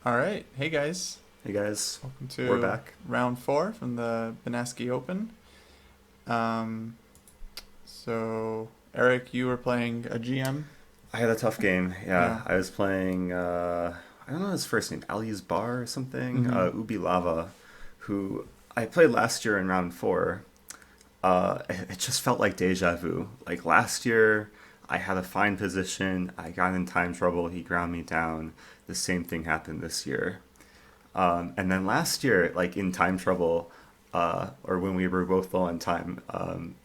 All right. Hey, guys. Hey guys, Welcome we're to back. round 4 from the Benasque Open. Um, Eric, you were playing a GM. I had a tough game. Yeah, Yeah. I was playing. I don't know his first name, Ali's Bar or something. Mm-hmm. Ubi Lava, who I played last year in round four. It just felt like deja vu. Like last year, I had a fine position. I got in time trouble. He ground me down. The same thing happened this year. And then last year, like in time trouble, or when we were both low on time,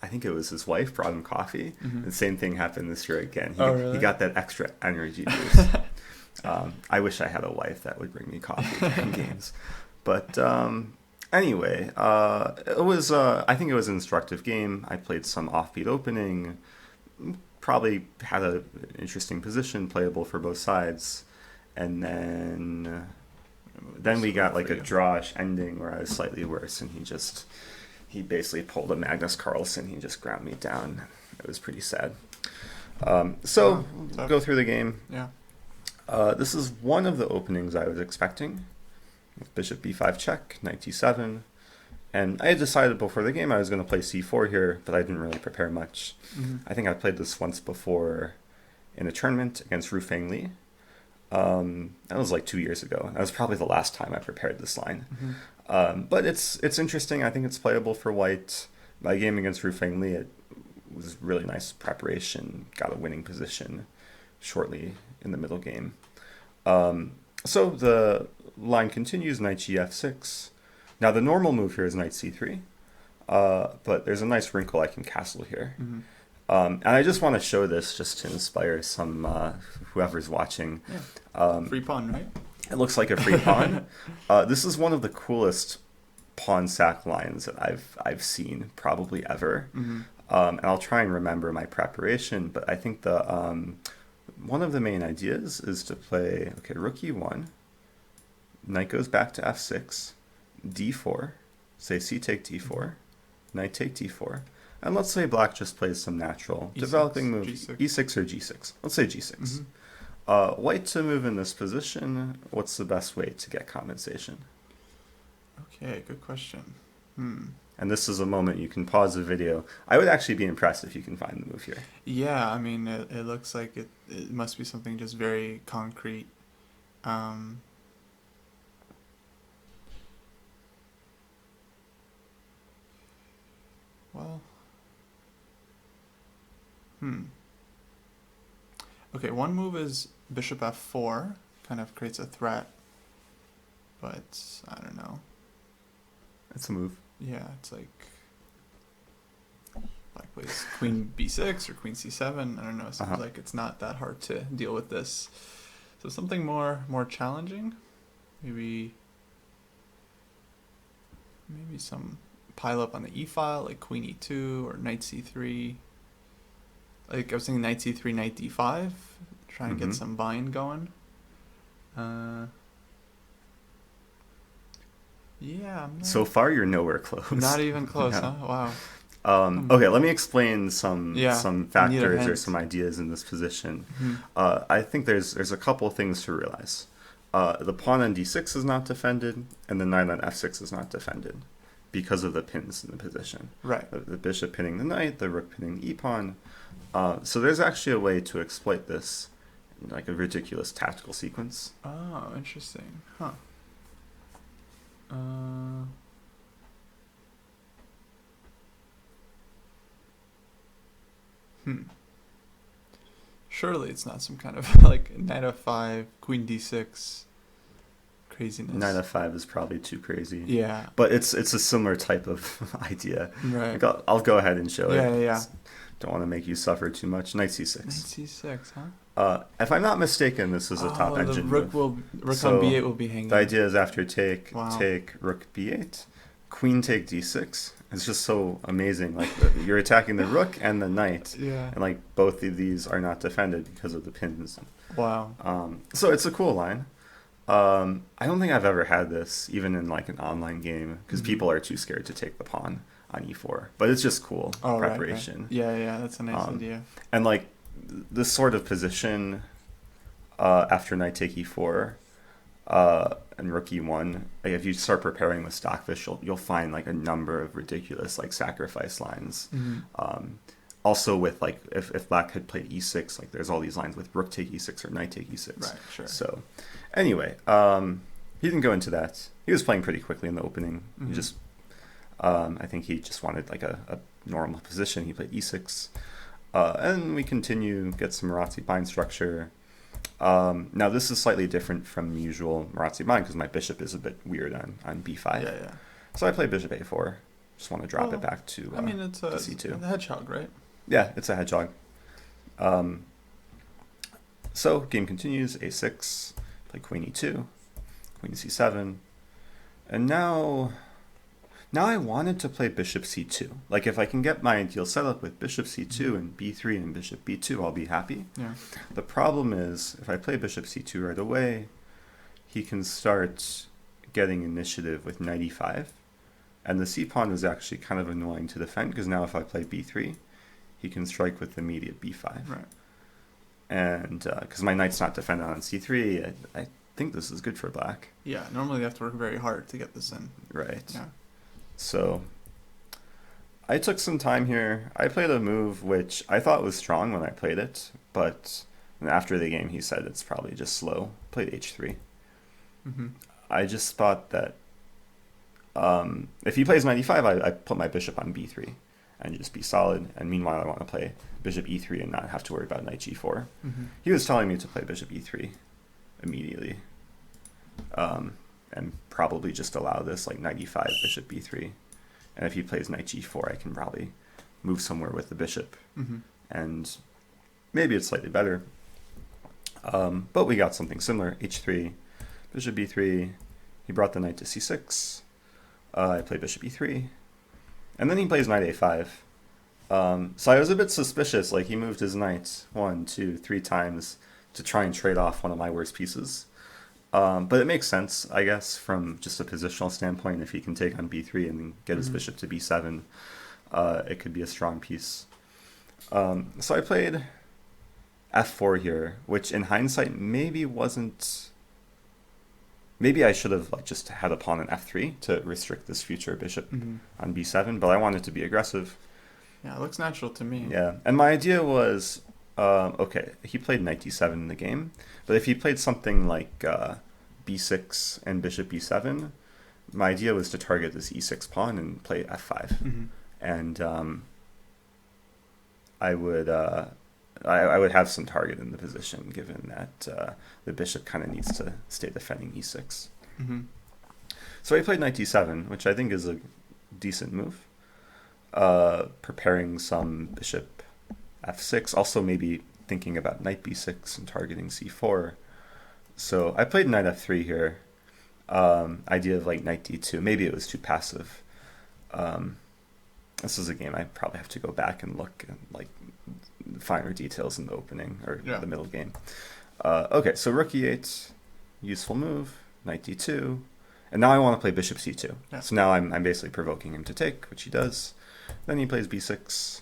I think it was his wife brought him coffee. Mm-hmm. The same thing happened this year again. Oh, He really? got that extra energy boost. I wish I had a wife that would bring me coffee during games. But anyway, it was. I think it was an instructive game. I played some offbeat opening. Probably had an interesting position, playable for both sides, and Move then this we over got like for a you. drawish ending where I was slightly worse, and he basically pulled a Magnus Carlsen. He just ground me down. It was pretty sad. So Oh, tough. go through the game. Yeah. This is one of the openings I was expecting. Bishop b5 check, knight d7. And I had decided before the game I was going to play c4 here, but I didn't really prepare much. Mm-hmm. I think I played this once before in a tournament against Rufeng Li. That was like 2 years ago. That was probably the last time I prepared this line. Mm-hmm. But it's interesting. I think it's playable for white. My game against Rufeng Li, it was really nice preparation. Got a winning position shortly in the middle game. So the line continues, knight gf6. Now the normal move here is knight c3, but there's a nice wrinkle I can castle here. Mm-hmm. And I just want to show this just to inspire some whoever's watching. Yeah. Free pawn, right? It looks like a free pawn. This is one of the coolest pawn sack lines that I've seen probably ever. Mm-hmm. And I'll try and remember my preparation, but I think the one of the main ideas is to play rook e1, knight goes back to f6, d4, say c take d4, knight take d4, and let's say black just plays some natural E6, developing move, G6. e6 or g6. Let's say g6. Mm-hmm. White to move in this position, what's the best way to get compensation? Okay, good question. Hmm. And this is a moment you can pause the video. I would actually be impressed if you can find the move here. Yeah, I mean, it looks like it must be something just very concrete. Um, well, hmm. Okay, one move is bishop f4, kind of creates a threat, but I don't know. That's a move. Yeah, it's like black plays queen b6 or queen c7. I don't know. It seems like it's not that hard to deal with this. So something more challenging, maybe some pile up on the e file, like queen e2 or knight c3. Like I was thinking knight c3, knight d5, try and get some bind going. Yeah, I'm So far, you're nowhere close. not even close, Yeah. huh? Wow. Okay, let me explain some Yeah, some I need a factors or hint. some ideas in this position. Mhm. I think there's a couple things to realize. The pawn on d6 is not defended, and the knight on f6 is not defended because of the pins in the position. Right. The bishop pinning the knight, the rook pinning the e-pawn. So there's actually a way to exploit this in like a ridiculous tactical sequence. Oh, interesting. Huh. Hmm. Surely it's not some kind of like knight f5, queen d6 craziness. Knight f5 is probably too crazy. Yeah. But it's a similar type of idea. Right. Like I'll go ahead and show Yeah, it. yeah. Don't want to make you suffer too much. Knight c6. Knight c6, huh? If I'm not mistaken, this is a top the engine rook move. on So, b8 will be hanging. The idea is after take, Wow. take, rook b8, queen take d6. It's just so amazing. Like you're attacking the rook and the knight, Yeah. and like both of these are not defended because of the pins. Wow. So it's a cool line. I don't think I've ever had this even in like an online game because people are too scared to take the pawn on e4. But it's just cool preparation. Right. Yeah, that's a nice idea. And like this sort of position after knight take e4 and rook e1. Like if you start preparing with Stockfish, you'll find like a number of ridiculous like sacrifice lines. Also with like if black had played e6, like there's all these lines with rook take e6 or knight take e6. Right, sure. So anyway, he didn't go into that. He was playing pretty quickly in the opening. He just I think he just wanted like a normal position. He played e6. And we continue, get some Marazzi bind structure. Now this is slightly different from usual Marazzi bind because my bishop is a bit weird on b5. Yeah. So I play bishop a4. Just want to drop it back to I mean, it's a c2. The Hedgehog, right? Yeah, it's a hedgehog. So game continues, a6, play queen e2, queen c7, and now I wanted to play bishop c2. Like if I can get my ideal setup with bishop c2 and b3 and bishop b2, I'll be happy. Yeah. The problem is if I play bishop c2 right away, he can start getting initiative with knight e5, and the c-pawn is actually kind of annoying to defend because now if I play b3, he can strike with immediate b5. Right. And because my knight's not defended on c3, I think this is good for black. Yeah, normally you have to work very hard to get this in. Right. Yeah. So I took some time here. I played a move which I thought was strong when I played it, but after the game he said it's probably just slow. Played h3. I just thought that if he plays knight e5, I put my bishop on b3 and just be solid. And meanwhile, I want to play bishop e3 and not have to worry about knight g4. He was telling me to play bishop e3 immediately, and probably just allow this like knight e5, bishop b3. And if he plays knight g4, I can probably move somewhere with the bishop, and maybe it's slightly better. But we got something similar: h3, bishop b3. He brought the knight to c6. I play bishop e3. And then he plays knight a5. So I was a bit suspicious. Like he moved his knight 1, 2, 3 times to try and trade off one of my worst pieces. But it makes sense, I guess, from just a positional standpoint. If he can take on b3 and then get his bishop to b7, it could be a strong piece. So I played f4 here, which in hindsight maybe wasn't... Maybe I should have like just had a pawn in f3 to restrict this future bishop on b7, but I wanted to be aggressive. Yeah, it looks natural to me. Yeah, and my idea was, okay, he played knight d7 in the game, but if he played something like b6 and bishop b7, my idea was to target this e6 pawn and play f5. And I would have some target in the position, given that the bishop kind of needs to stay defending e6. So I played knight d7, which I think is a decent move. Preparing some bishop f6, also maybe thinking about knight b6 and targeting c4. So I played knight f3 here. Idea of like knight d2. Maybe it was too passive. This is a game I probably have to go back and look and like finer details in the opening or the middle game. Okay, so rook e8, useful move, knight d2, and now I want to play bishop c2. So now I'm basically provoking him to take, which he does. Then he plays b6,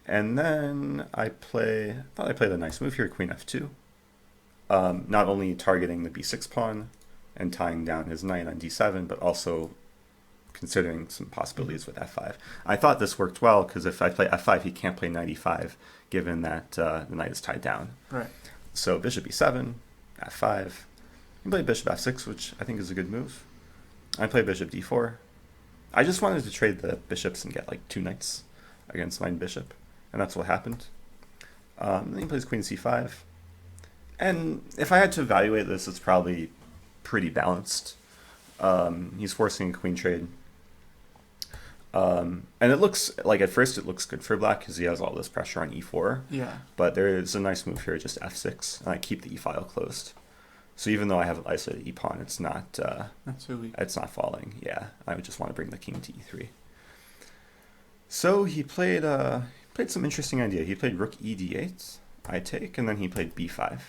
and then I thought I played a nice move here, queen f2. Not only targeting the b6 pawn and tying down his knight on d7, but also considering some possibilities with f5. I thought this worked well because if I play f5, he can't play knight e5, given that the knight is tied down. Right. So bishop e7, f5. You can play bishop f6, which I think is a good move. I play bishop d4. I just wanted to trade the bishops and get like 2 knights against my bishop, and that's what happened. Then he plays queen c5. And if I had to evaluate this, it's probably pretty balanced. He's forcing a queen trade. And it looks like at first it looks good for black because he has all this pressure on e4. Yeah. But there is a nice move here, just f6, and I keep the e-file closed. So even though I have an isolated e-pawn, it's not too weak. It's not falling. Yeah, I would just want to bring the king to e3. So he played some interesting idea. He played rook e d8, I take, and then he played b5.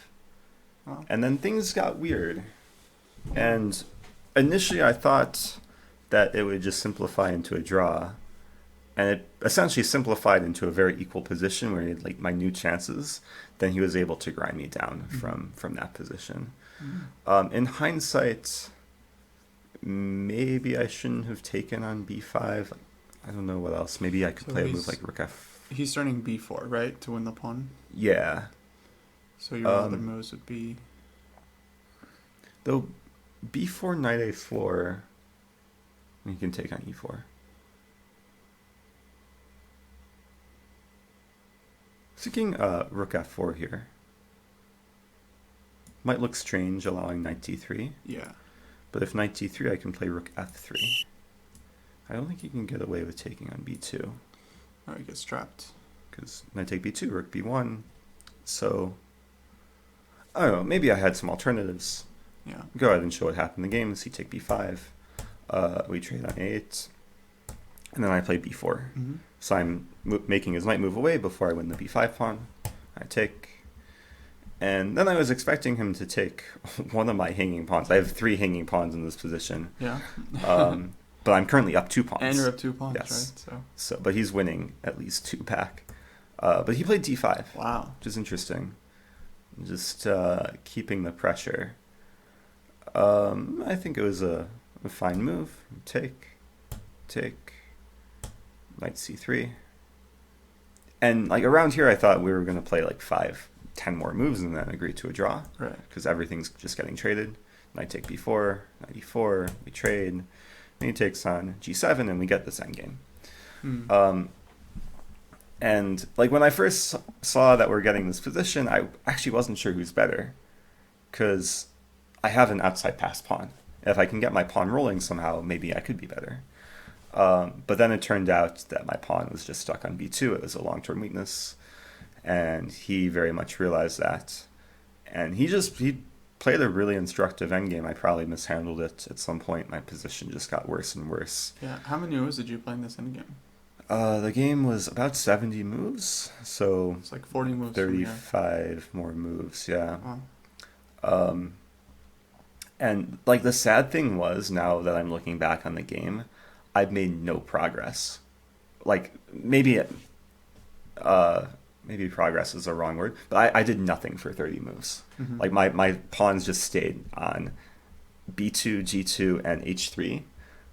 Wow. And then things got weird. And initially I thought that it would just simplify into a draw, and it essentially simplified into a very equal position where he had like minute chances. Then he was able to grind me down from that position. In hindsight, maybe I shouldn't have taken on b5. I don't know what else. Maybe I could play a move like rook f. He's turning b4, right, to win the pawn. Yeah. So your other moves would be. Though b4 knight a4, you can take on e4. Thinking rook f4 here. Might look strange allowing knight d3. Yeah. But if knight d3, I can play rook f3. I don't think you can get away with taking on b2. Oh, he gets trapped. Because knight take b2, rook b1. So, I don't know, maybe I had some alternatives. Yeah. Go ahead and show what happened in the game. C take b5. We trade on a8. And then I play b4. So I'm making his knight move away before I win the b5 pawn. I take. And then I was expecting him to take one of my hanging pawns. I have 3 hanging pawns in this position. Yeah. But I'm currently up 2 pawns. And you're up 2 pawns, yes. right? So, but he's winning at least 2 back. But he played d5. Wow. Which is interesting. Just keeping the pressure. I think it was a fine move. Take. Knight c3. And like around here, I thought we were going to play like 5-10 more moves and then agree to a draw. Right. Because everything's just getting traded. Knight take b4, knight e4, we trade. Then he takes on g7 and we get this endgame. And like when I first saw that we're getting this position, I actually wasn't sure who's better. Because I have an outside pass pawn. If I can get my pawn rolling somehow, maybe I could be better. But then it turned out that my pawn was just stuck on b2. It was a long-term weakness. And he very much realized that. And he played a really instructive endgame. I probably mishandled it at some point. My position just got worse and worse. Yeah. How many moves did you play in this endgame? The game was about 70 moves. So it's like 40 moves. 35 more moves, yeah. Wow. And like the sad thing was, now that I'm looking back on the game, I've made no progress. Like maybe progress is a wrong word, but I did nothing for 30 moves. Like my pawns just stayed on b2, g2, and h3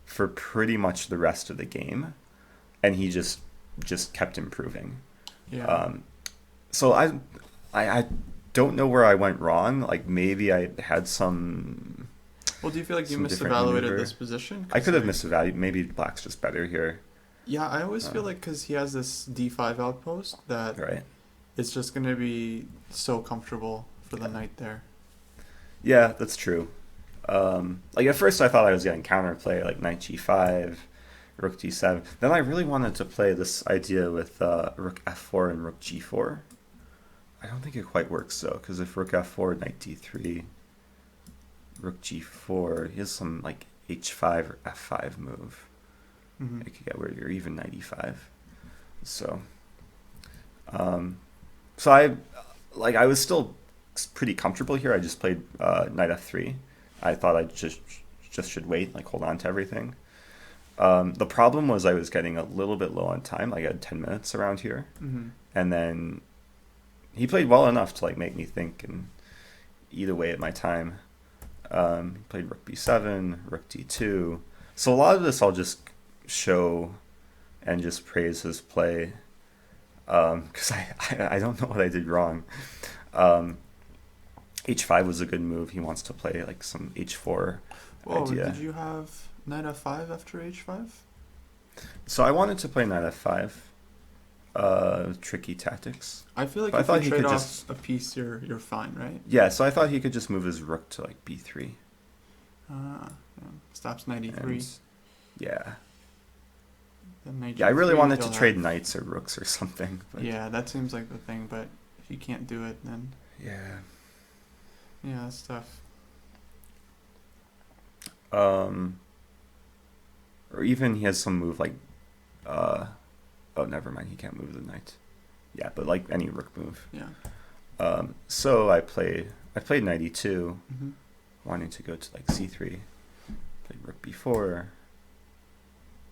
for pretty much the rest of the game, and he just kept improving. Yeah. So I don't know where I went wrong. Like maybe I had some. Well, do you feel like you misevaluated this position? I could have misevaluated. Maybe black's just better here. Yeah, I always feel like because he has this d5 outpost that it's just going to be so comfortable for the knight there. Yeah, that's true. Like at first I thought I was getting counterplay, like knight g5, rook d7. Then I really wanted to play this idea with rook f4 and rook g4. I don't think it quite works though, because if rook f4, knight d3, rook g4, he has some like h5 or f5 move. It could get where you're even knight e5. So, I was still pretty comfortable here. I just played knight f3. I thought I just should wait, like hold on to everything. The problem was I was getting a little bit low on time. Like I had 10 minutes around here, and then he played well enough to like make me think and eat away at my time. He played rook b7, rook d2. So a lot of this I'll just show and just praise his play, because I don't know what I did wrong. H5 was a good move. He wants to play like some h4 idea. Did you have knight f5 after h5? So I wanted to play knight f5. Tricky tactics. I feel like if you trade off a piece, you're fine, right? Yeah, so I thought he could just move his rook to like b3. Stops knight e3. Yeah. Knight I really wanted to trade knights or rooks or something. But yeah, that seems like the thing, but if you can't do it, then... Yeah, that's tough. Or even he has some move like... oh, never mind, he can't move the knight. Yeah, but like any rook move. Yeah. So I played knight e2, wanting to go to like c3. Played rook b4.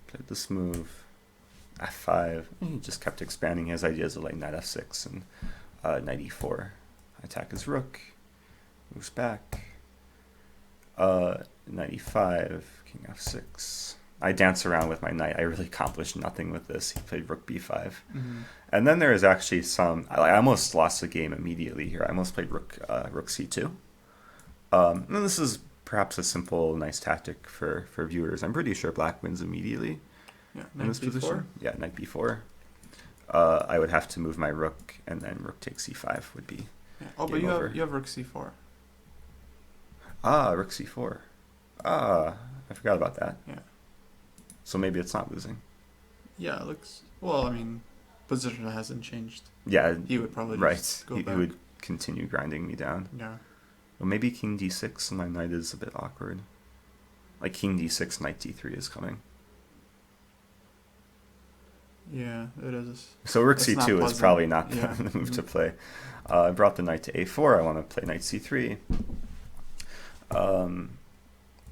Played this move. f5. He just kept expanding his ideas of like knight f6 and knight e4. Attack his rook, moves back. Knight e5, king f6. I dance around with my knight. I really accomplished nothing with this. He played rook b5. Mm-hmm. And then there is actually some... I almost lost the game immediately here. I almost played rook c2. And this is perhaps a simple, nice tactic for viewers. I'm pretty sure black wins immediately in this position. Yeah, knight b4. I would have to move my rook, and then rook takes c5 would be Oh, but you have rook c4. Rook c4. I forgot about that. Yeah. So maybe it's not losing. Yeah, it looks... Well, I mean, position hasn't changed. Yeah. He would probably just go back. He would continue grinding me down. Yeah. Well, maybe king d6 and my knight is a bit awkward. Like king d6, knight d3 is coming. Yeah, it is. So rook c2 is probably not the move mm-hmm. to play. I brought the knight to a4. I want to play knight c3.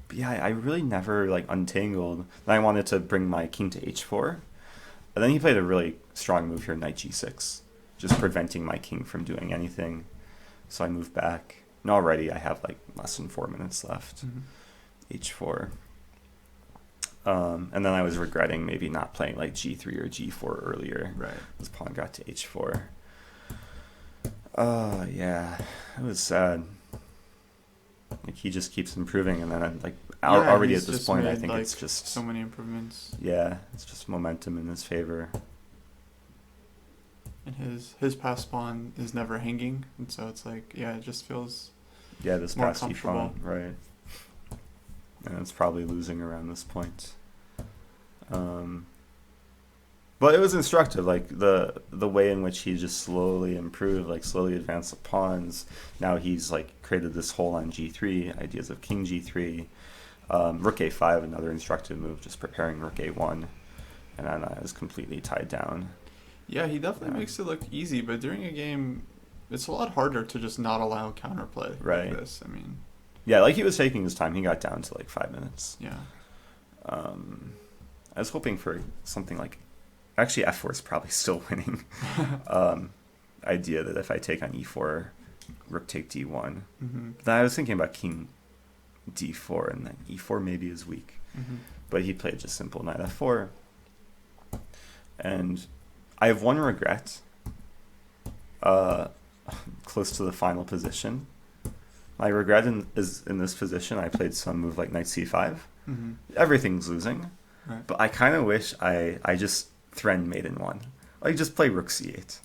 But yeah, I really never like untangled. Then I wanted to bring my king to h4. And then he played a really strong move here, knight g6, just preventing my king from doing anything. So I moved back. And already I have like less than 4 minutes left. Mm-hmm. h4. And then I was regretting maybe not playing like g3 or g4 earlier. Right. This pawn got to h4. Yeah, it was sad. Like he just keeps improving, and then already at this point, I think it's just so many improvements. Yeah, it's just momentum in his favor. And his pass pawn is never hanging, and so it's like it just feels this more passy pawn, right? And it's probably losing around this point. But it was instructive, like the way in which he just slowly improved, like slowly advanced the pawns. Now he's like created this hole on g3, ideas of king g3, rook a5, another instructive move, just preparing rook a1, and then I was completely tied down. Yeah, he definitely makes it look easy, but during a game, it's a lot harder to just not allow counterplay like this. I mean, yeah, like he was taking his time. He got down to like 5 minutes. Yeah. I was hoping for something like, actually f4 is probably still winning. Idea that if I take on e4, rook take d1. Mm-hmm. Then I was thinking about king d4, and then e4 maybe is weak. Mm-hmm. But he played just simple knight f4. And I have one regret close to the final position. My regret is in this position, I played some move like knight c5. Mm-hmm. Everything's losing. Right. But I kind of wish I just threatened mate in one. Like just play rook c8.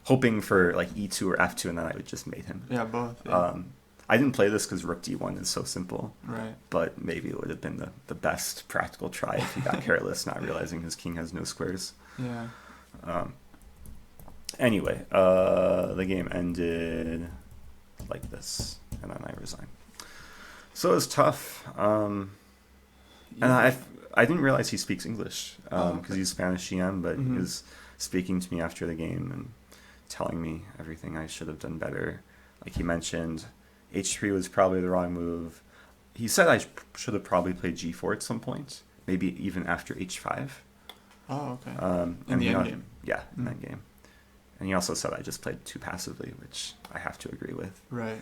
Hoping for like e2 or f2, and then I would just mate him. Yeah, both. Yeah. I didn't play this because rook d1 is so simple. Right. But maybe it would have been the best practical try if he got careless, not realizing his king has no squares. Yeah. Anyway, the game ended like this, and then I resigned. So it was tough. And I didn't realize he speaks English because he's Spanish GM, but he was speaking to me after the game and telling me everything I should have done better. Like he mentioned, h3 was probably the wrong move. He said I should have probably played g4 at some point, maybe even after h5. Oh, okay. In the endgame. Yeah, in endgame. And he also said I just played too passively, which I have to agree with. Right.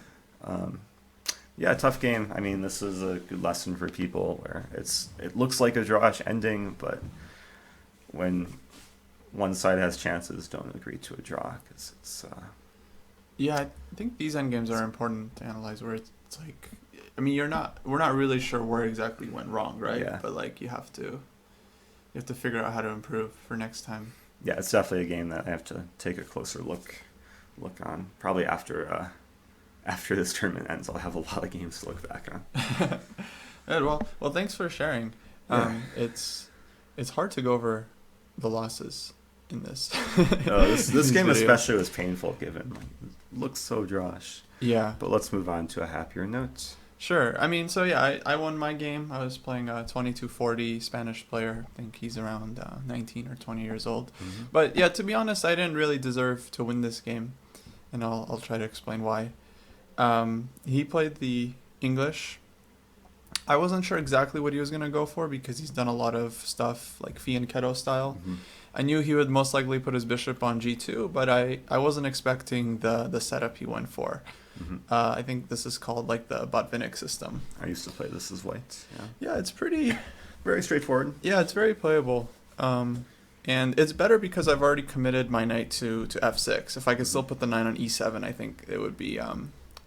Yeah, tough game. I mean, this is a good lesson for people where it looks like a drawish ending, but when one side has chances, don't agree to a draw because it's. Yeah, I think these endgames are important to analyze. Where it's like, I mean, we're not really sure where exactly went wrong, right? Yeah. But like, you have to figure out how to improve for next time. Yeah, it's definitely a game that I have to take a closer look on. Probably after this tournament ends, I'll have a lot of games to look back on. Good. Well, thanks for sharing. It's hard to go over the losses in this. This game especially was painful given it looks so drawish. Yeah. But let's move on to a happier note. Sure. I mean, so yeah, I won my game. I was playing a 2240 Spanish player. I think he's around 19 or 20 years old. Mm-hmm. But yeah, to be honest, I didn't really deserve to win this game, and I'll try to explain why. He played the English, I wasn't sure exactly what he was going to go for because he's done a lot of stuff like Fianchetto style. Mm-hmm. I knew he would most likely put his bishop on g2, but I wasn't expecting the setup he went for. Mm-hmm. I think this is called like the Botvinnik system. I used to play this as white. Yeah. Yeah, it's pretty... Very straightforward. Yeah, it's very playable. And it's better because I've already committed my knight to f6. If I could still put the knight on e7, I think it would be...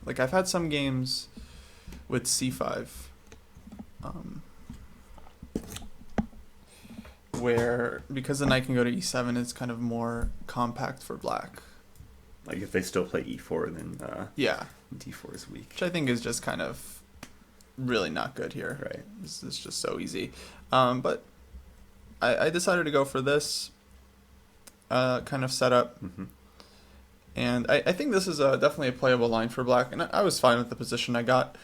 like, I've had some games with c5 where, because the knight can go to e7, it's kind of more compact for black. Like if they still play e4, then Yeah. d4 is weak. Which I think is just kind of really not good here. Right. This is just so easy. But I decided to go for this kind of setup. Mm-hmm. And I think this is definitely a playable line for black. And I was fine with the position I got.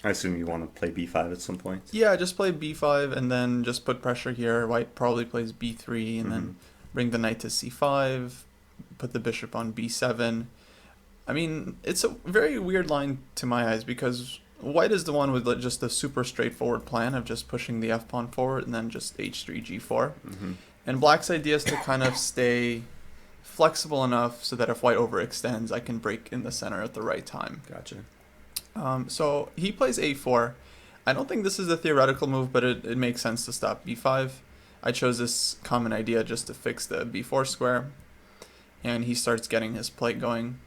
I assume you want to play b5 at some point. Yeah, just play b5 and then just put pressure here. White probably plays b3 and then bring the knight to c5, put the bishop on b7. I mean, it's a very weird line to my eyes because white is the one with just a super straightforward plan of just pushing the f-pawn forward and then just h3, g4. Mm-hmm. And black's idea is to kind of stay flexible enough so that if white overextends, I can break in the center at the right time. Gotcha. So he plays a4. I don't think this is a theoretical move, but it makes sense to stop b5. I chose this common idea just to fix the b4 square. And he starts getting his play going.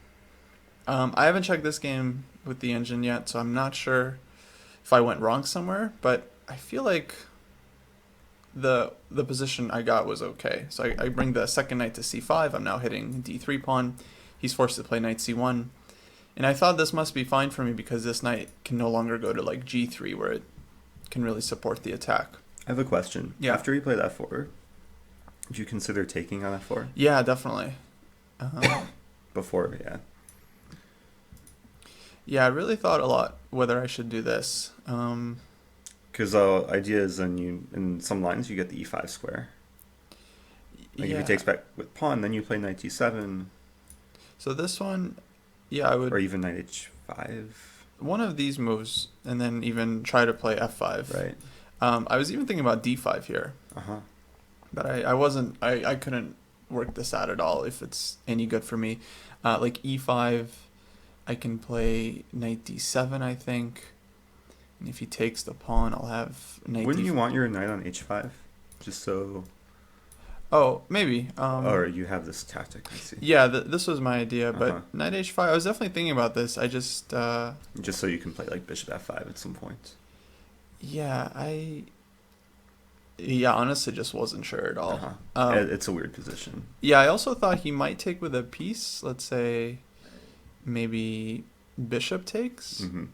I haven't checked this game with the engine yet, so I'm not sure if I went wrong somewhere, but I feel like the position I got was okay. So I bring the second knight to c5. I'm now hitting d3 pawn. He's forced to play knight c1. And I thought this must be fine for me because this knight can no longer go to like g3 where it can really support the attack. I have a question. Yeah. After you played f4, did you consider taking on f4? Yeah, definitely. Before, yeah. Yeah, I really thought a lot whether I should do this. Because the idea is in some lines you get the e5 square. Like if he takes back with pawn, then you play knight g7. So this one, yeah, I would... Or even knight h5. One of these moves, and then even try to play f5. Right. I was even thinking about d5 here. Uh-huh. But I couldn't work this out at all if it's any good for me. Like e5, I can play knight d7, I think. And if he takes the pawn, I'll have knight Wouldn't d4. you want your knight on h5? Just so... Oh, maybe. Or you have this tactic, I see. Yeah, this was my idea, but knight h5, I was definitely thinking about this. I just... just so you can play like bishop f5 at some point. Yeah, honestly, just wasn't sure at all. It's a weird position. Yeah, I also thought he might take with a piece. Let's say maybe bishop takes. Mm-hmm.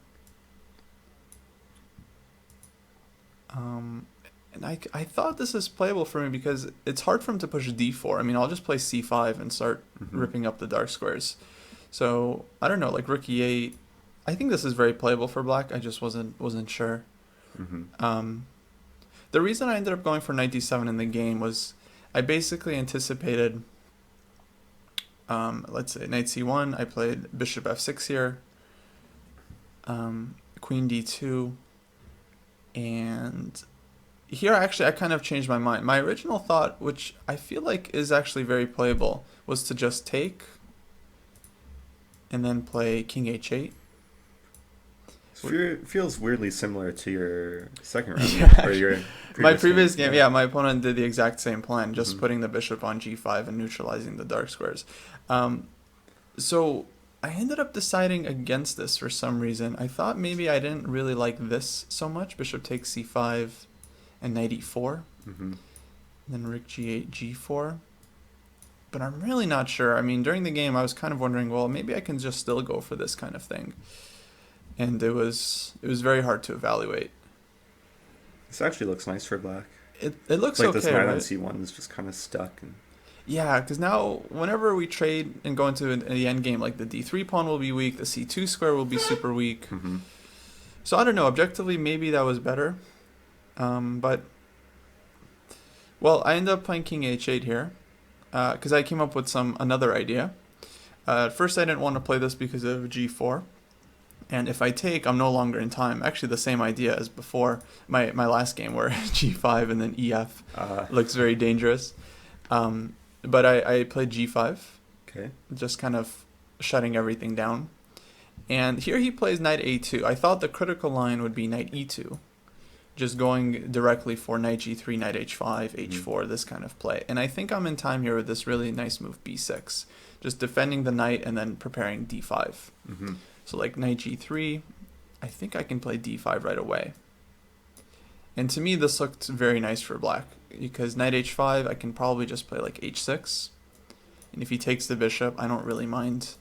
And I thought this is playable for me because it's hard for him to push d4. I mean, I'll just play c5 and start ripping up the dark squares. So, I don't know, like rook e8. I think this is very playable for black. I just wasn't sure. Mm-hmm. The reason I ended up going for knight d7 in the game was I basically anticipated, let's say, knight c1. I played bishop f6 here, queen d2, and here actually I kind of changed my mind. My original thought, which I feel like is actually very playable, was to just take and then play king h8. Feels weirdly similar to your second round. Yeah, or your my previous game, yeah, my opponent did the exact same plan, just putting the bishop on g5 and neutralizing the dark squares. So I ended up deciding against this for some reason. I thought maybe I didn't really like this so much. Bishop takes c5 and knight e4. Mm-hmm. Then rook g8, g4. But I'm really not sure. I mean, during the game, I was kind of wondering, well, maybe I can just still go for this kind of thing. And it was very hard to evaluate. This actually looks nice for black. It looks like okay, this knight right? on c1 is just kind of stuck. Yeah, because now whenever we trade and go into the endgame, like the d3 pawn will be weak, the c2 square will be super weak. Mm-hmm. So I don't know. Objectively, maybe that was better. But, well, I ended up playing king h8 here because I came up with another idea. At first, I didn't want to play this because of g4. And if I take, I'm no longer in time. Actually, the same idea as before, my last game where g5 and then ef looks very dangerous. But I played g5, Okay. just kind of shutting everything down. And here he plays knight a2. I thought the critical line would be knight e2, just going directly for knight g3, knight h5, h4, this kind of play. And I think I'm in time here with this really nice move b6, just defending the knight and then preparing d5. Mm-hmm. So like knight g3, I think I can play d5 right away. And to me, this looked very nice for black, because knight h5, I can probably just play like h6. And if he takes the bishop, I don't really mind,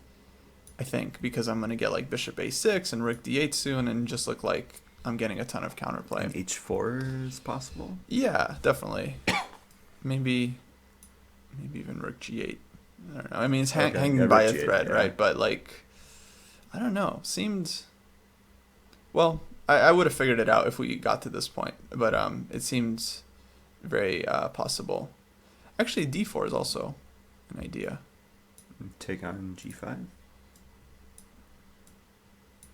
I think, because I'm going to get like bishop a6 and rook d8 soon and just look like I'm getting a ton of counterplay. And h4 is possible? Yeah, definitely. maybe even rook g8. I don't know. I mean, it's hanging by a thread, right? But like, I don't know. Seemed, well, I would have figured it out if we got to this point, but it seems very possible. Actually, d4 is also an idea. Take on g5.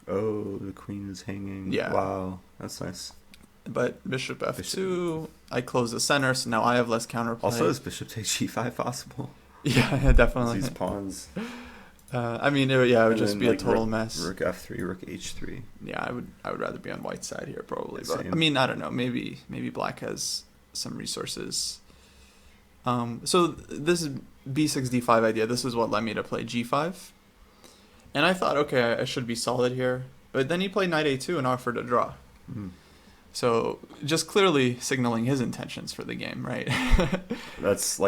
Oh, the queen is hanging. Yeah. Wow, that's nice. But bishop f2, I close the center, so now I have less counterplay. Also, is bishop takes g5 possible? Yeah, definitely. These pawns. I mean, it would just be like a total mess. Rook f3, rook h3. Yeah, I would rather be on white side here probably. Same. But I mean, I don't know. Maybe black has some resources. So this is b6 d5 idea. This is what led me to play g5. And I thought, okay, I should be solid here. But then he played knight a2 and offered a draw. Mm. So just clearly signaling his intentions for the game, right? That's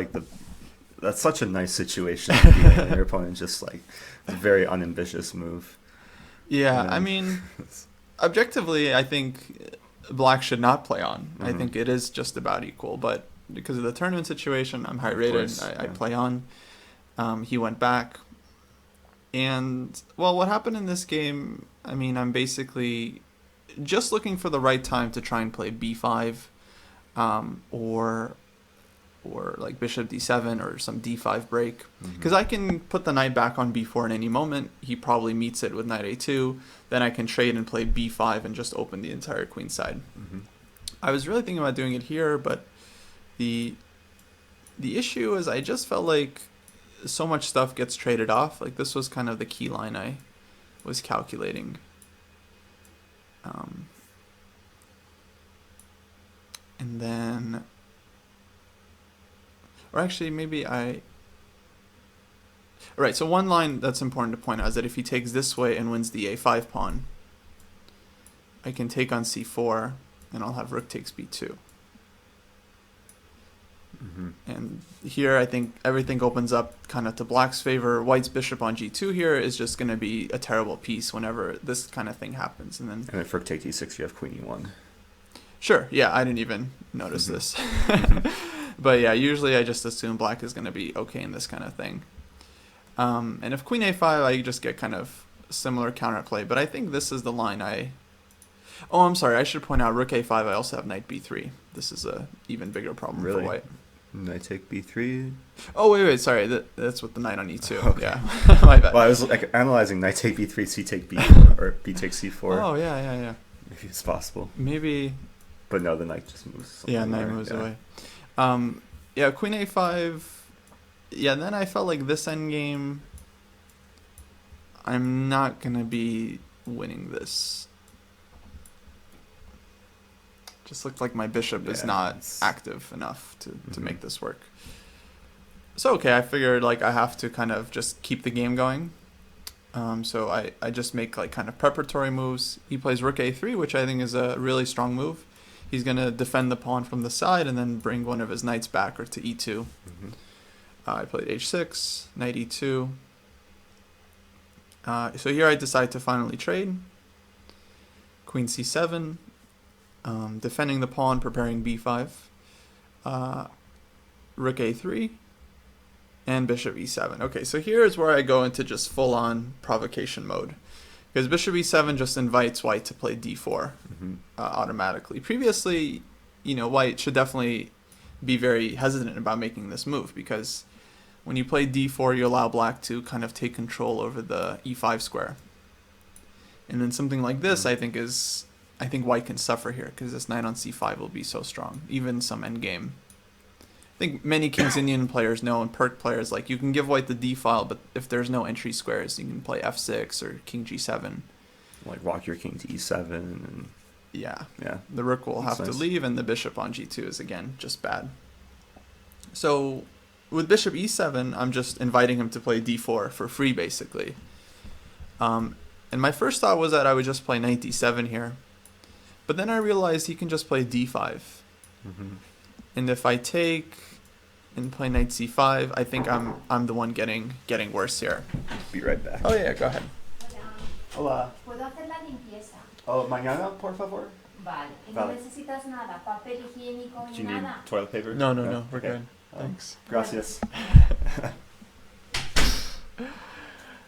such a nice situation to be in. Your opponent just like a very unambitious move. Yeah, I mean, objectively, I think black should not play on. Mm-hmm. I think it is just about equal. But because of the tournament situation, I'm high rated. I play on. He went back. And, well, what happened in this game, I mean, I'm basically just looking for the right time to try and play b5 or like bishop d7 or some d5 break. Because I can put the knight back on b4 in any moment. He probably meets it with knight a2. Then I can trade and play b5 and just open the entire queen side. Mm-hmm. I was really thinking about doing it here, but the issue is I just felt like so much stuff gets traded off. Like this was kind of the key line I was calculating. And then, or actually maybe all right, so one line that's important to point out is that if he takes this way and wins the a5 pawn, I can take on c4 and I'll have rook takes b2. Mm-hmm. And here I think everything opens up kind of to black's favor. White's bishop on g2 here is just going to be a terrible piece whenever this kind of thing happens. And if rook takes e6, you have queen e1. Sure, yeah, I didn't even notice this. But yeah, usually I just assume black is going to be okay in this kind of thing. And if queen a5, I just get kind of similar counterplay. But I think this is the line Oh, I'm sorry, I should point out rook a5, I also have knight b3. This is a even bigger problem for white. Knight take b3. Oh, wait, sorry. That's with the knight on e2. Okay. Yeah, my bad. Well, I was like analyzing knight take b3, c take b4, or b take c4. Oh, yeah. Maybe it's possible. Maybe. But no, the knight just moves. Yeah, knight moves away. Yeah, queen a5. Yeah, then I felt like this endgame, I'm not going to be winning this. Just looked like my bishop is not active enough to make this work. So, okay, I figured like I have to kind of just keep the game going. So I just make like kind of preparatory moves. He plays rook a3, which I think is a really strong move. He's going to defend the pawn from the side and then bring one of his knights back or to e2. Mm-hmm. I played h6, knight e2. So here I decide to finally trade. Queen c7. Defending the pawn, preparing b5, rook a3, and bishop e7. Okay, so here is where I go into just full-on provocation mode, because bishop e7 just invites white to play d4 automatically. Previously, white should definitely be very hesitant about making this move, because when you play d4, you allow black to kind of take control over the e5 square. And then something like this, I think white can suffer here because this knight on c5 will be so strong. Even some endgame. I think many King's Indian players know, and perk players, like, you can give white the d file, but if there's no entry squares, you can play f6 or king g7. Like walk your king to e7 and yeah. Yeah. The rook will have to leave, and the bishop on g2 is, again, just bad. So with bishop e7, I'm just inviting him to play d4 for free, basically. And my first thought was that I would just play knight d7 here. But then I realized he can just play d5. Mm-hmm. And if I take and play knight c5, I think I'm the one getting worse here. Be right back. Oh yeah, go ahead. Hola. ¿Puedo hacer la limpieza? Oh, mañana, por favor. Vale. ¿Y no necesitas nada? ¿Papel higiénico Do ni you need nada? toilet paper? No, we're Okay. good. Thanks. Gracias.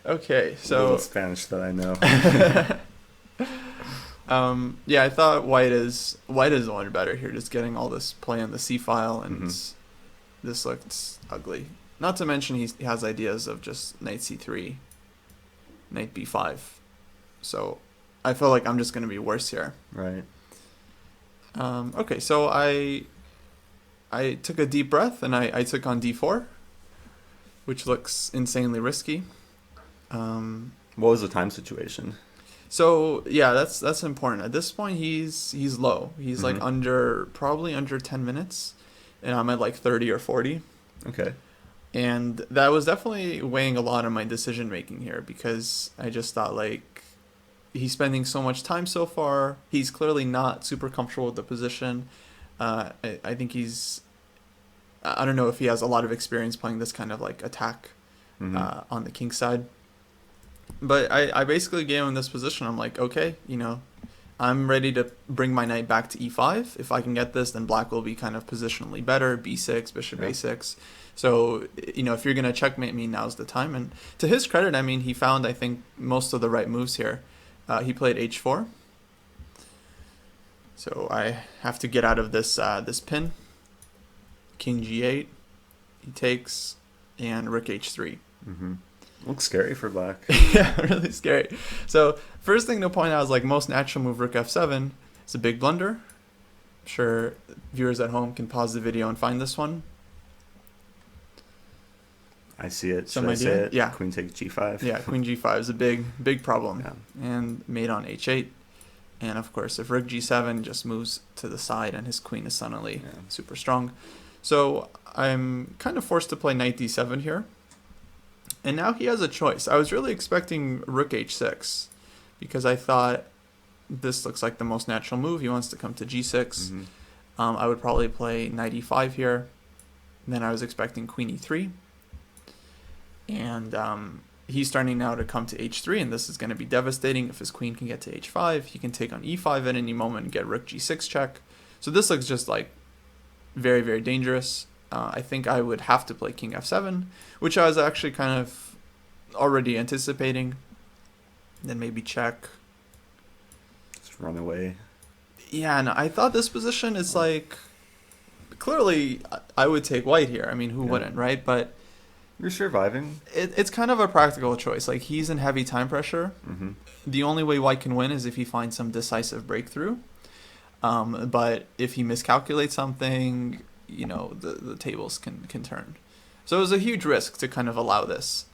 Okay, A so little Spanish that I know. yeah, I thought white is the one better here, just getting all this play on the c file, and this looks ugly. Not to mention he has ideas of just knight c3, knight b5. So I feel like I'm just going to be worse here. Right. Okay, so I took a deep breath and I took on d4, which looks insanely risky. What was the time situation? So yeah, that's important. At this point, he's low. He's like probably under 10 minutes, and I'm at like 30 or 40. Okay. And that was definitely weighing a lot on my decision making here, because I just thought, like, he's spending so much time so far. He's clearly not super comfortable with the position. I think I don't know if he has a lot of experience playing this kind of like attack on the king side. But I basically gave him this position. I'm like, okay, I'm ready to bring my knight back to e5. If I can get this, then black will be kind of positionally better. b6, bishop a6. So, if you're going to checkmate me, now's the time. And to his credit, I mean, he found, I think, most of the right moves here. He played h4. So I have to get out of this pin. King g8. He takes, and rook h3. Looks scary for black. Yeah, really scary. So first thing to point out is, like, most natural move, rook f7. It's a big blunder. I'm sure viewers at home can pause the video and find this one. I see it. Some Should I idea? say it? Yeah. Queen takes g5. Yeah, queen g5 is a big problem. Yeah. And mate on h8. And of course, if rook g7 just moves to the side, and his queen is suddenly super strong. So I'm kind of forced to play knight d7 here. And now he has a choice. I was really expecting rook h6, because I thought this looks like the most natural move. He wants to come to g6. I would probably play knight e5 here. Then I was expecting queen e3. And he's starting now to come to h3, and this is going to be devastating. If his queen can get to h5, he can take on e5 at any moment and get rook g6 check. So this looks just like very, very dangerous. I think I would have to play king f7, which I was actually kind of already anticipating. Then maybe check. Just run away. Yeah, and I thought this position is like, clearly I would take white here. I mean, who wouldn't, right? But you're surviving. It's kind of a practical choice. Like, he's in heavy time pressure. The only way white can win is if he finds some decisive breakthrough. But if he miscalculates something, the tables can turn. So it was a huge risk to kind of allow this.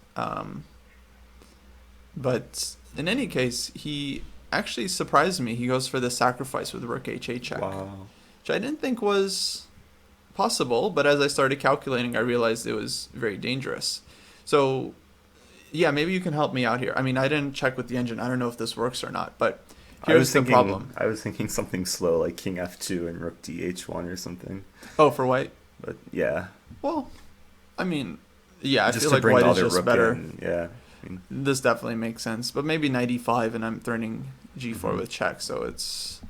But in any case, he actually surprised me. He goes for the sacrifice with rook h8 check. Wow. Which I didn't think was possible, but as I started calculating, I realized it was very dangerous. So yeah, maybe you can help me out here. I mean, I didn't check with the engine. I don't know if this works or not, but here's the problem. I was thinking something slow, like king f2 and rook dh1 or something. Oh, for white? But yeah. Well, I mean, yeah, I just feel to like bring white the is other just rook better. in. Yeah. I mean, this definitely makes sense. But maybe knight e5, and I'm threatening g4 with check, so it's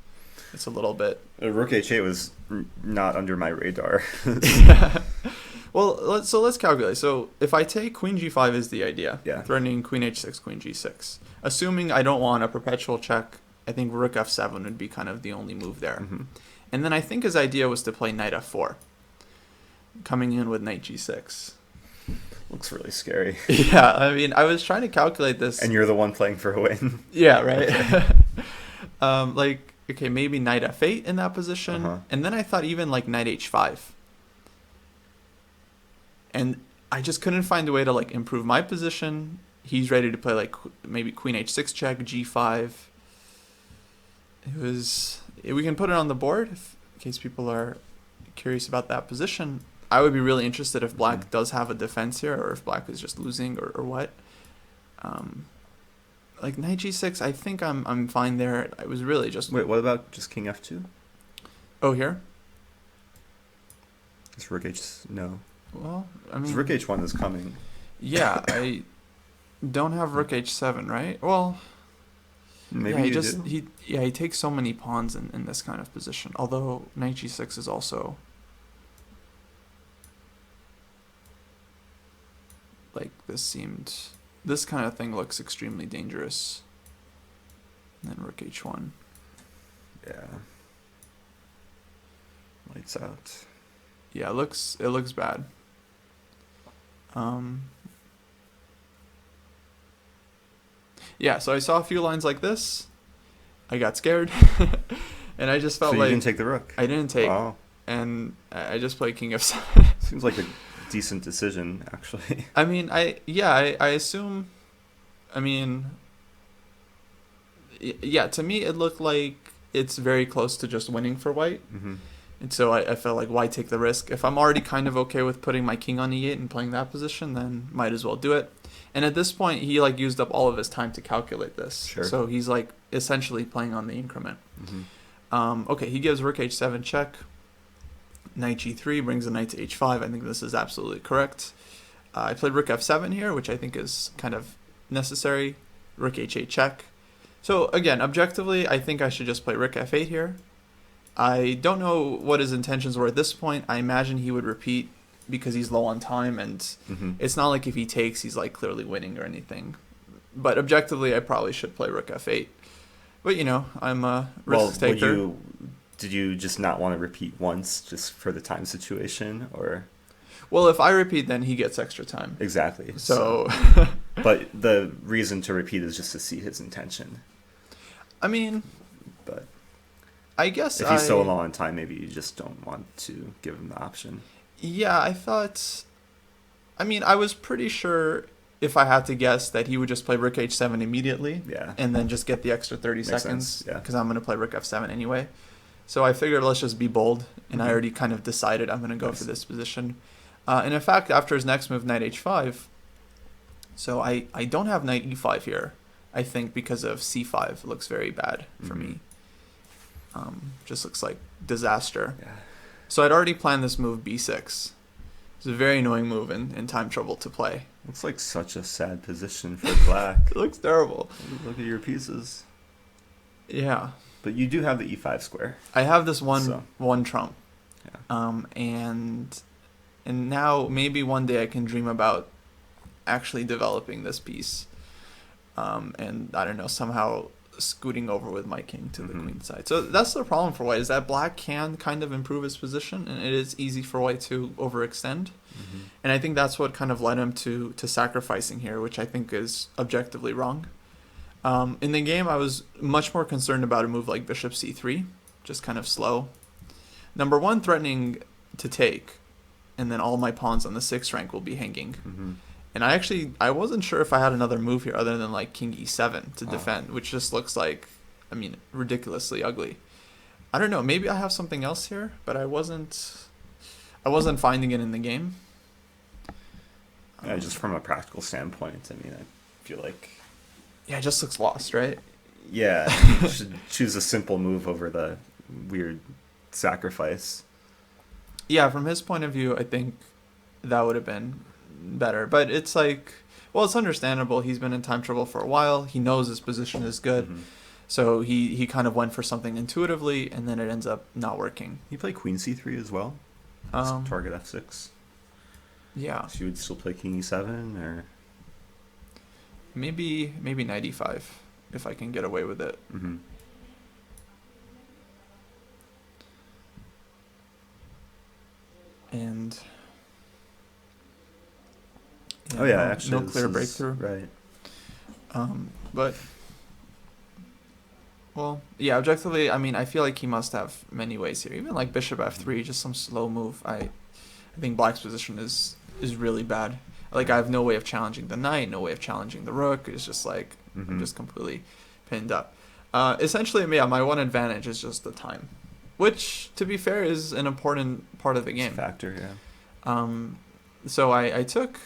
a little bit. Rook h8 was not under my radar. Yeah. Well, let's calculate. So if I take queen g5 is the idea. Yeah. Threatening queen h6, queen g6. Assuming I don't want a perpetual check, I think rook f7 would be kind of the only move there. And then I think his idea was to play knight f4, coming in with knight g6. Looks really scary. Yeah, I mean, I was trying to calculate this. And you're the one playing for a win. Yeah, right. Like, okay, maybe knight f8 in that position, and then I thought even like knight h5, and I just couldn't find a way to like improve my position. He's ready to play like maybe queen h6 check, g5. We can put it on the board in case people are curious about that position. I would be really interested if black does have a defense here, or if black is just losing, or what. Like knight g6, I think I'm fine there. I was really just... Wait, what about just king f2? Oh, here? Is rook h... No. Well, I mean... Rook h1 is coming. Yeah, I don't have rook h7, right? Well... Maybe yeah, he takes so many pawns in this kind of position. Although knight g6 is also... Like, this kind of thing looks extremely dangerous. And then rook h1. Yeah. Lights out. Yeah, it looks bad. Yeah, so I saw a few lines like this. I got scared. And I just felt so like... you didn't take the rook? I didn't take. Wow. And I just played king f7. Seems like a decent decision, actually. I mean, I assume... I mean... Yeah, to me it looked like it's very close to just winning for white. Mm-hmm. And so I felt like, why take the risk? If I'm already kind of okay with putting my king on e8 and playing that position, then might as well do it. And at this point, he like used up all of his time to calculate this. Sure. So he's like essentially playing on the increment. Mm-hmm. Okay, he gives rook h7 check. Knight g3 brings the knight to h5. I think this is absolutely correct. I played rook f7 here, which I think is kind of necessary. Rook h8 check. So again, objectively, I think I should just play rook f8 here. I don't know what his intentions were at this point. I imagine he would repeat because he's low on time, and it's not like if he takes, he's like clearly winning or anything. But objectively, I probably should play rook f8. But, you know, I'm a risk taker. Did you just not want to repeat once just for the time situation, or? Well, if I repeat, then he gets extra time. Exactly. So but the reason to repeat is just to see his intention. I mean, but I guess if he's so low on time, maybe you just don't want to give him the option. Yeah, I thought... I mean, I was pretty sure, if I had to guess, that he would just play rook h7 immediately. Yeah. And then just get the extra 30 Makes seconds. sense, yeah. Because I'm going to play rook f7 anyway. So I figured let's just be bold. And I already kind of decided I'm going to go for this position. And in fact, after his next move, knight h5... So I don't have knight e5 here, I think, because of c5. It looks very bad for me. Just looks like disaster. Yeah. So I'd already planned this move b6. It's a very annoying move in time trouble to play. Looks like such a sad position for black. It looks terrible. Look at your pieces. Yeah. But you do have the e5 square. I have this one trump. Yeah. And now maybe one day I can dream about actually developing this piece. And I don't know, somehow scooting over with my king to the queen side. So that's the problem for white, is that black can kind of improve his position, and it is easy for white to overextend. And I think that's what kind of led him to sacrificing here, which I think is objectively wrong. In the game, I was much more concerned about a move like bishop c3, just kind of slow. Number one, threatening to take, and then all my pawns on the 6th rank will be hanging. And I wasn't sure if I had another move here other than like king e7 to defend, which just looks like, I mean, ridiculously ugly. I don't know, maybe I have something else here, but I wasn't finding it in the game. Just from a practical standpoint, I mean, I feel like... Yeah, it just looks lost, right? Yeah, you should choose a simple move over the weird sacrifice. Yeah, from his point of view, I think that would have been better. But it's like, well, it's understandable. He's been in time trouble for a while. He knows his position is good. So he kind of went for something intuitively, and then it ends up not working. You play queen c3 as well? Target f6. Yeah. So you would still play king e7, or? Maybe knight e5, if I can get away with it. And Oh yeah, actually, no clear breakthrough. Right. But well, yeah, objectively, I mean, I feel like he must have many ways here. Even like bishop f3, just some slow move. I think black's position is really bad. Like I have no way of challenging the knight, no way of challenging the rook. It's just like I'm just completely pinned up. Essentially, yeah, my one advantage is just the time, which, to be fair, is an important part of the game. It's a factor, yeah. So I took,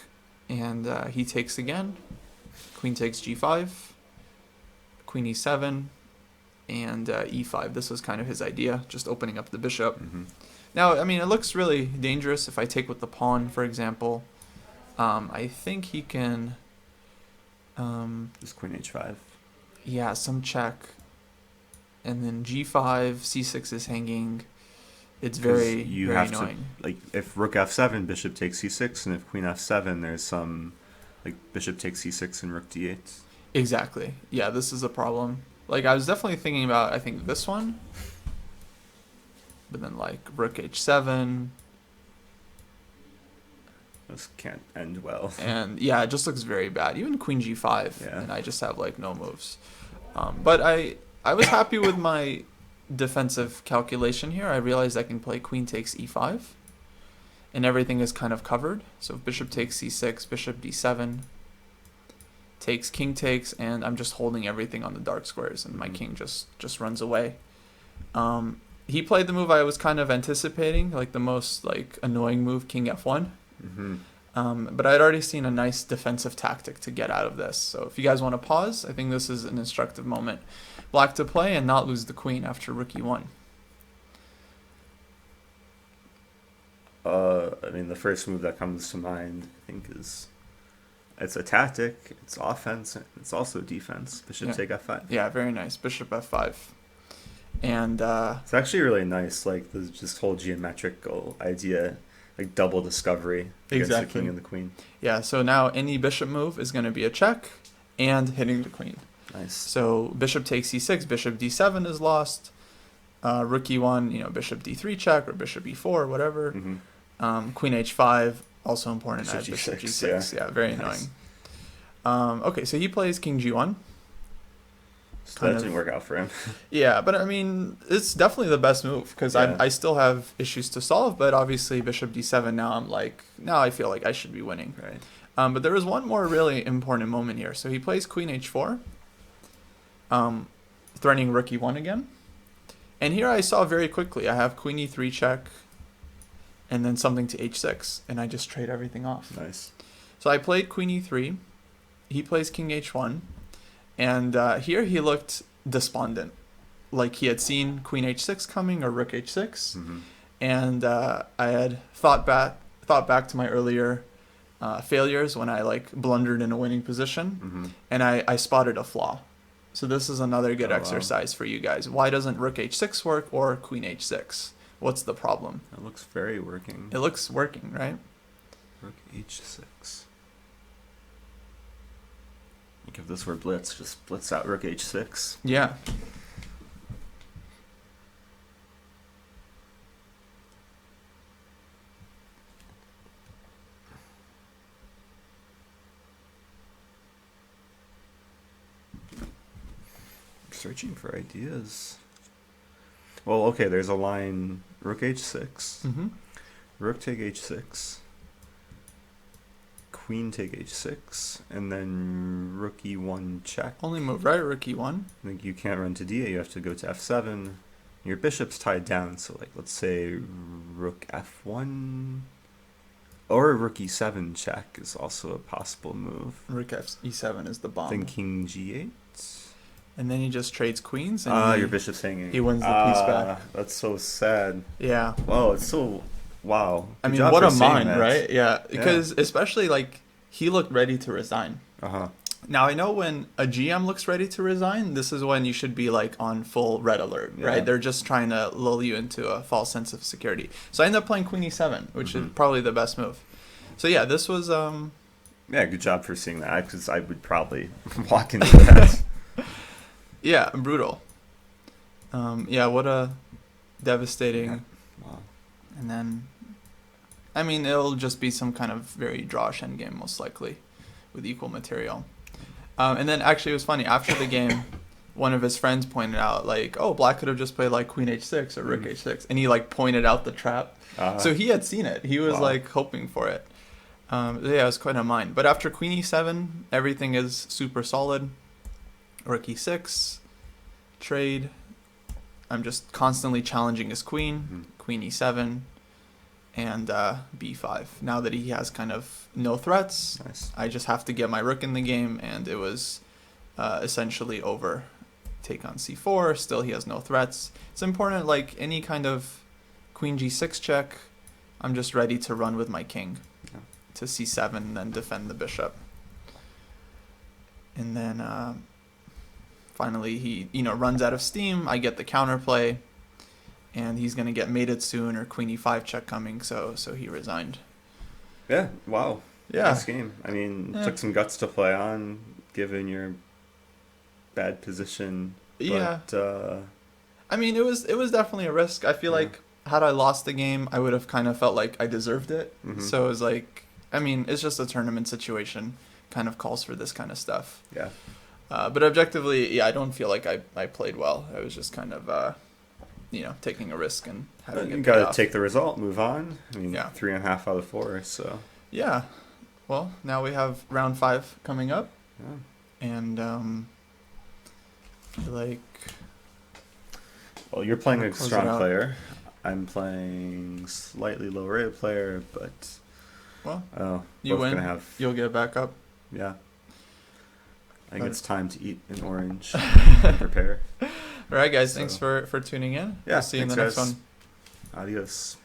and he takes again. Queen takes g5, queen e7, and e5. This was kind of his idea, just opening up the bishop. Now, I mean, it looks really dangerous if I take with the pawn, for example. I think he can... Just queen h5. Yeah, some check. And then g5, c6 is hanging. It's very, very annoying. Like, if rook f7, bishop takes c6, and if queen f7, there's some, like, bishop takes c6 and rook d8. Exactly. Yeah, this is a problem. Like, I was definitely thinking about, I think, this one. But then, like, rook h7. This can't end well. And, yeah, it just looks very bad. Even queen g5. Yeah. And I just have, like, no moves. But I was happy with my defensive calculation here. I realized I can play queen takes e5. And everything is kind of covered. So if bishop takes c6, bishop d7, takes, king takes, and I'm just holding everything on the dark squares, and my king just runs away. He played the move I was kind of anticipating, like the most like annoying move, king f1. But I'd already seen a nice defensive tactic to get out of this. So if you guys want to pause, I think this is an instructive moment. Black to play and not lose the queen after rook e1. I mean, the first move that comes to mind, I think, is it's a tactic, it's offense, it's also defense. Bishop take f5. Yeah, very nice. Bishop f5. And it's actually really nice, like this whole geometrical idea, like double discovery against the king and the queen. Yeah, so now any bishop move is going to be a check and hitting the queen. Nice. So bishop takes e6, bishop d7 is lost. Rook e1, bishop d3 check or bishop e4, whatever. Queen h5, also important. Bishop Bishop g6, g6, yeah, very nice. Annoying. Okay, so he plays king g1. So that didn't work out for him. Yeah, but I mean, it's definitely the best move because I still have issues to solve, but obviously bishop d7, now I feel like I should be winning. Right. But there was one more really important moment here. So he plays queen h4, threatening rook e1 again. And here I saw very quickly, I have queen e3 check, and then something to h6, and I just trade everything off. Nice. So I played queen e3, he plays king h1, and here he looked despondent, like he had seen queen h6 coming or rook h6, and I had thought back to my earlier failures when I like blundered in a winning position, and I spotted a flaw. So this is another good exercise for you guys. Why doesn't rook h6 work or queen h6? What's the problem? It looks very working. It looks working, right? Rook h6. Like if this were blitz, just blitz out rook h6. Yeah. Searching for ideas. Well, okay, there's a line rook h6, rook take h6, queen take h6, and then rook e1 check. Only move, right? Rook e1. I think you can't run to d8, you have to go to f7. Your bishop's tied down, so like let's say rook f1 or rook e7 check is also a possible move. Rook e7 is the bomb. Then king g8. And then he just trades queens. And your bishop's hanging. He wins the piece back. That's so sad. Yeah. Whoa, it's so... Wow. I mean, what a mind, right? Yeah. Because especially, like, he looked ready to resign. Now, I know when a GM looks ready to resign, this is when you should be, like, on full red alert, right? They're just trying to lull you into a false sense of security. So I ended up playing queen e7, which is probably the best move. So, yeah, this was... Yeah, good job for seeing that, because I would probably walk into that. Yeah, brutal. Yeah, what a devastating... Wow. And then I mean, it'll just be some kind of very drawish endgame, most likely, with equal material. And then actually, it was funny. After the game, one of his friends pointed out, like, oh, black could have just played like queen h6 or rook h6, and he like pointed out the trap. So he had seen it. He was like hoping for it. Yeah, it was quite a mind. But after queen e7, everything is super solid. Rook e6, trade. I'm just constantly challenging his queen. Queen e7, and b5. Now that he has kind of no threats, Nice. I just have to get my rook in the game, and it was essentially over. Take on c4. Still, he has no threats. It's important, like any kind of queen g6 check, I'm just ready to run with my king to c7 and then defend the bishop. And then finally he runs out of steam. I get the counterplay, and he's going to get mated soon, or queen e5 check coming, so he resigned. Yeah, wow. Yeah. Nice game. I mean, took some guts to play on, given your bad position. But, I mean, it was definitely a risk. I feel like had I lost the game, I would have kind of felt like I deserved it. So it was like, I mean, it's just a tournament situation, kind of calls for this kind of stuff. Yeah. But objectively, I don't feel like I played well. I was just kind of, taking a risk and having it You pay got to off. take the result, move on. I mean, Yeah. 3.5 out of 4, so. Yeah. Well, now we have round 5 coming up. Yeah. And, Well, you're playing a close it strong out. player. I'm playing slightly lower rated player, but well, you both win. gonna have You'll get back up. yeah. I think But- it's time to eat an orange and prepare. All right, guys. So- Thanks for tuning in. Yeah, We'll see you in the thanks, next guys. one. Adios.